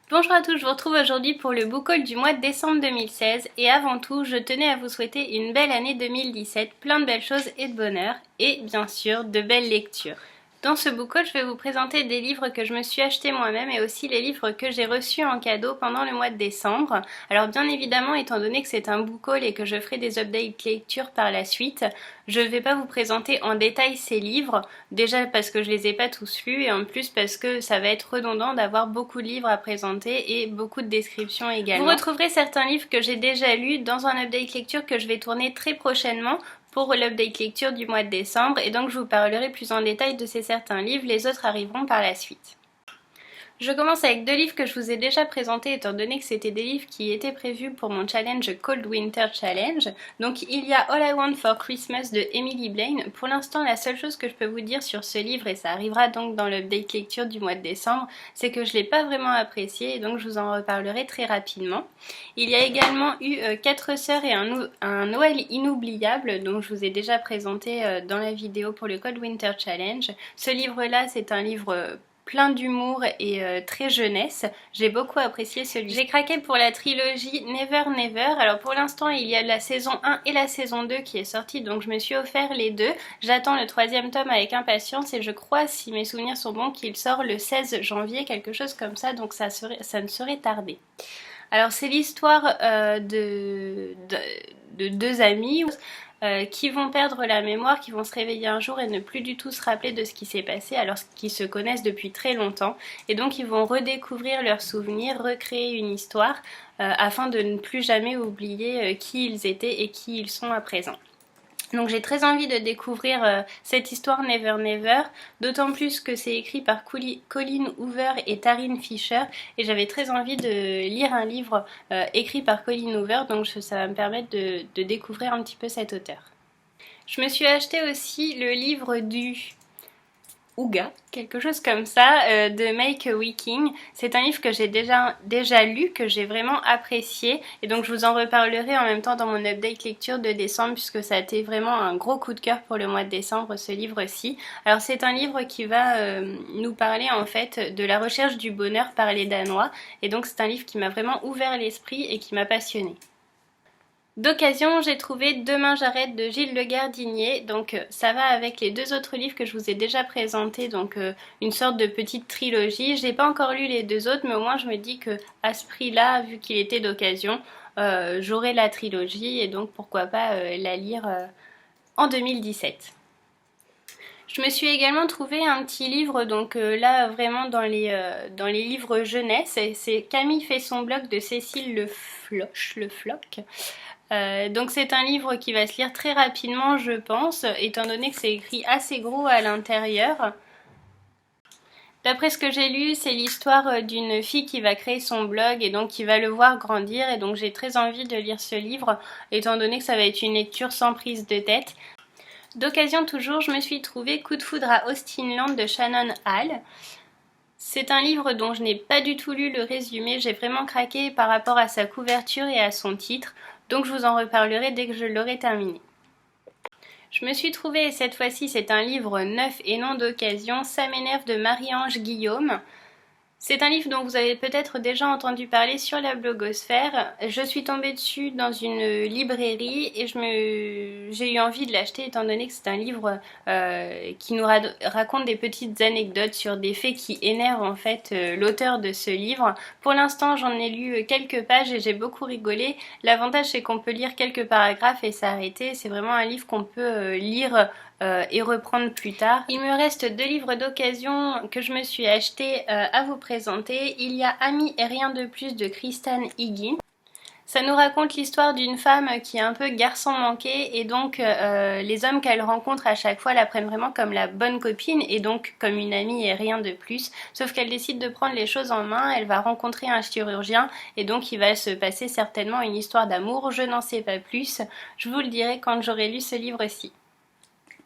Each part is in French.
Bonjour à tous, je vous retrouve aujourd'hui pour le book haul du mois de décembre 2016 et avant tout, je tenais à vous souhaiter une belle année 2017, plein de belles choses et de bonheur et bien sûr de belles lectures. Dans ce book haul, je vais vous présenter des livres que je me suis achetés moi-même et aussi les livres que j'ai reçus en cadeau pendant le mois de décembre. Alors bien évidemment, étant donné que c'est un book haul et que je ferai des updates lecture par la suite, je ne vais pas vous présenter en détail ces livres, déjà parce que je les ai pas tous lus et en plus parce que ça va être redondant d'avoir beaucoup de livres à présenter et beaucoup de descriptions également. Vous retrouverez certains livres que j'ai déjà lus dans un update lecture que je vais tourner très prochainement pour l'update lecture du mois de décembre et donc je vous parlerai plus en détail de ces certains livres, les autres arriveront par la suite. Je commence avec deux livres que je vous ai déjà présentés étant donné que c'était des livres qui étaient prévus pour mon challenge Cold Winter Challenge. Donc il y a All I Want for Christmas de Emily Blaine. Pour l'instant la seule chose que je peux vous dire sur ce livre, et ça arrivera donc dans l'update lecture du mois de décembre, c'est que je ne l'ai pas vraiment apprécié et donc je vous en reparlerai très rapidement. Il y a également eu Quatre sœurs et un Noël inoubliable dont je vous ai déjà présenté dans la vidéo pour le Cold Winter Challenge. Ce livre là c'est un livre plein d'humour et très jeunesse. J'ai beaucoup apprécié celui-ci. J'ai craqué pour la trilogie Never Never. Alors pour l'instant il y a la saison 1 et la saison 2 qui est sortie, donc je me suis offert les deux. J'attends le troisième tome avec impatience et je crois, si mes souvenirs sont bons, qu'il sort le 16 janvier, quelque chose comme ça, donc ça ne saurait tarder. Alors c'est l'histoire de deux amis qui vont perdre la mémoire, qui vont se réveiller un jour et ne plus du tout se rappeler de ce qui s'est passé alors qu'ils se connaissent depuis très longtemps. Et donc ils vont redécouvrir leurs souvenirs, recréer une histoire afin de ne plus jamais oublier qui ils étaient et qui ils sont à présent. Donc j'ai très envie de découvrir cette histoire Never Never, d'autant plus que c'est écrit par Colleen Hoover et Taryn Fisher et j'avais très envie de lire un livre écrit par Colleen Hoover, donc ça va me permettre de découvrir un petit peu cet auteur. Je me suis acheté aussi le livre du Ouga, quelque chose comme ça, de Make a Wiking. C'est un livre que j'ai déjà lu, que j'ai vraiment apprécié et donc je vous en reparlerai en même temps dans mon update lecture de décembre puisque ça a été vraiment un gros coup de cœur pour le mois de décembre, ce livre-ci. Alors c'est un livre qui va nous parler en fait de la recherche du bonheur par les Danois et donc c'est un livre qui m'a vraiment ouvert l'esprit et qui m'a passionnée. D'occasion, j'ai trouvé Demain j'arrête de Gilles Le Gardinier, donc ça va avec les deux autres livres que je vous ai déjà présentés, donc une sorte de petite trilogie. Je n'ai pas encore lu les deux autres, mais au moins je me dis que à ce prix-là, vu qu'il était d'occasion, j'aurai la trilogie et donc pourquoi pas la lire en 2017. Je me suis également trouvé un petit livre, donc là vraiment dans les livres jeunesse, c'est Camille fait son blog de Cécile Le Floch. Donc c'est un livre qui va se lire très rapidement je pense, étant donné que c'est écrit assez gros à l'intérieur. D'après ce que j'ai lu, c'est l'histoire d'une fille qui va créer son blog et donc qui va le voir grandir et donc j'ai très envie de lire ce livre étant donné que ça va être une lecture sans prise de tête. D'occasion toujours, je me suis trouvé Coup de foudre à Austinland de Shannon Hall. C'est un livre dont je n'ai pas du tout lu le résumé, j'ai vraiment craqué par rapport à sa couverture et à son titre, donc je vous en reparlerai dès que je l'aurai terminé. Je me suis trouvé, cette fois-ci c'est un livre neuf et non d'occasion, Ça m'énerve de Marie-Ange Guillaume. C'est un livre dont vous avez peut-être déjà entendu parler sur la blogosphère. Je suis tombée dessus dans une librairie et j'ai eu envie de l'acheter étant donné que c'est un livre qui nous raconte des petites anecdotes sur des faits qui énervent en fait l'auteur de ce livre. Pour l'instant j'en ai lu quelques pages et j'ai beaucoup rigolé. L'avantage c'est qu'on peut lire quelques paragraphes et s'arrêter. C'est vraiment un livre qu'on peut lire et reprendre plus tard. Il me reste deux livres d'occasion que je me suis acheté à vous présenter. Il y a Ami et rien de plus de Kristen Higgins. Ça nous raconte l'histoire d'une femme qui est un peu garçon manqué et donc les hommes qu'elle rencontre à chaque fois la prennent vraiment comme la bonne copine et donc comme une amie et rien de plus. Sauf qu'elle décide de prendre les choses en main, elle va rencontrer un chirurgien et donc il va se passer certainement une histoire d'amour. Je n'en sais pas plus, je vous le dirai quand j'aurai lu ce livre-ci.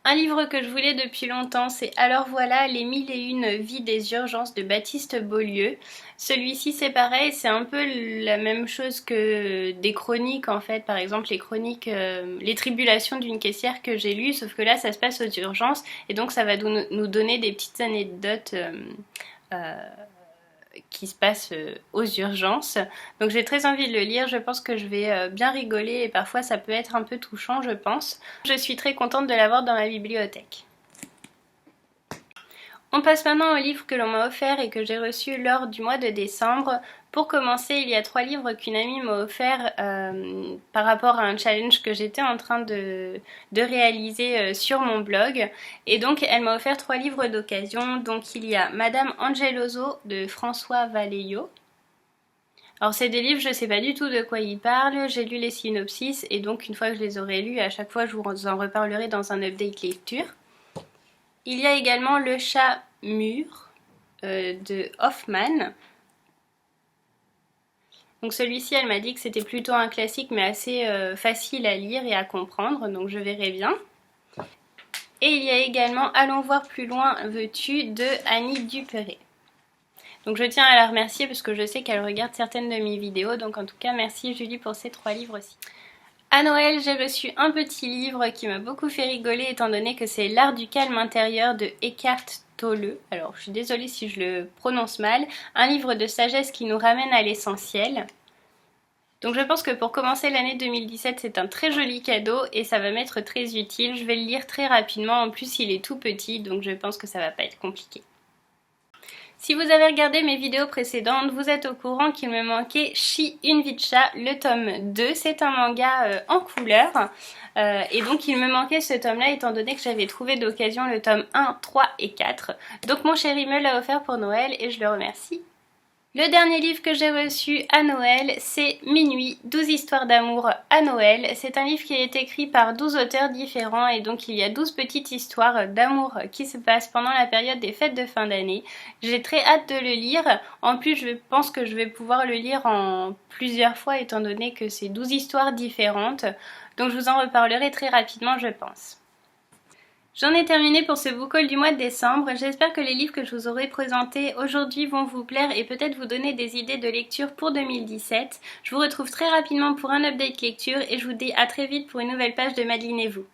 Un livre que je voulais depuis longtemps, c'est Alors voilà, les 1001 vies des urgences de Baptiste Beaulieu. Celui-ci c'est pareil, c'est un peu la même chose que des chroniques en fait, par exemple les chroniques, les tribulations d'une caissière que j'ai lues, sauf que là ça se passe aux urgences et donc ça va nous donner des petites anecdotes qui se passe aux urgences. Donc j'ai très envie de le lire, je pense que je vais bien rigoler et parfois ça peut être un peu touchant, je pense. Je suis très contente de l'avoir dans ma bibliothèque. On passe maintenant aux livres que l'on m'a offert et que j'ai reçus lors du mois de décembre. Pour commencer, il y a 3 livres qu'une amie m'a offert par rapport à un challenge que j'étais en train de réaliser sur mon blog. Et donc elle m'a offert 3 livres d'occasion. Donc il y a Madame Angeloso de François Vallejo. Alors c'est des livres, je ne sais pas du tout de quoi ils parlent, j'ai lu les synopsis et donc une fois que je les aurai lus, à chaque fois je vous en reparlerai dans un update lecture. Il y a également Le chat mûr de Hoffmann. Donc celui-ci, elle m'a dit que c'était plutôt un classique mais assez facile à lire et à comprendre, donc je verrai bien. Et il y a également Allons voir plus loin veux-tu de Annie Dupéré. Donc je tiens à la remercier parce que je sais qu'elle regarde certaines de mes vidéos, donc en tout cas merci Julie pour ces 3 livres-ci. À Noël, j'ai reçu un petit livre qui m'a beaucoup fait rigoler étant donné que c'est L'art du calme intérieur de Eckhart Tolle. Alors, je suis désolée si je le prononce mal. Un livre de sagesse qui nous ramène à l'essentiel. Donc je pense que pour commencer l'année 2017, c'est un très joli cadeau et ça va m'être très utile. Je vais le lire très rapidement. En plus, il est tout petit, donc je pense que ça va pas être compliqué. Si vous avez regardé mes vidéos précédentes, vous êtes au courant qu'il me manquait Shi Invicha, le tome 2. C'est un manga en couleur. Et donc il me manquait ce tome-là étant donné que j'avais trouvé d'occasion le tome 1, 3 et 4. Donc mon chéri me l'a offert pour Noël et je le remercie. Le dernier livre que j'ai reçu à Noël, c'est Minuit, 12 histoires d'amour à Noël. C'est un livre qui est écrit par 12 auteurs différents et donc il y a 12 petites histoires d'amour qui se passent pendant la période des fêtes de fin d'année. J'ai très hâte de le lire. En plus, je pense que je vais pouvoir le lire en plusieurs fois étant donné que c'est 12 histoires différentes. Donc je vous en reparlerai très rapidement, je pense. J'en ai terminé pour ce book haul du mois de décembre. J'espère que les livres que je vous aurai présentés aujourd'hui vont vous plaire et peut-être vous donner des idées de lecture pour 2017. Je vous retrouve très rapidement pour un update lecture et je vous dis à très vite pour une nouvelle page de Madeline et vous.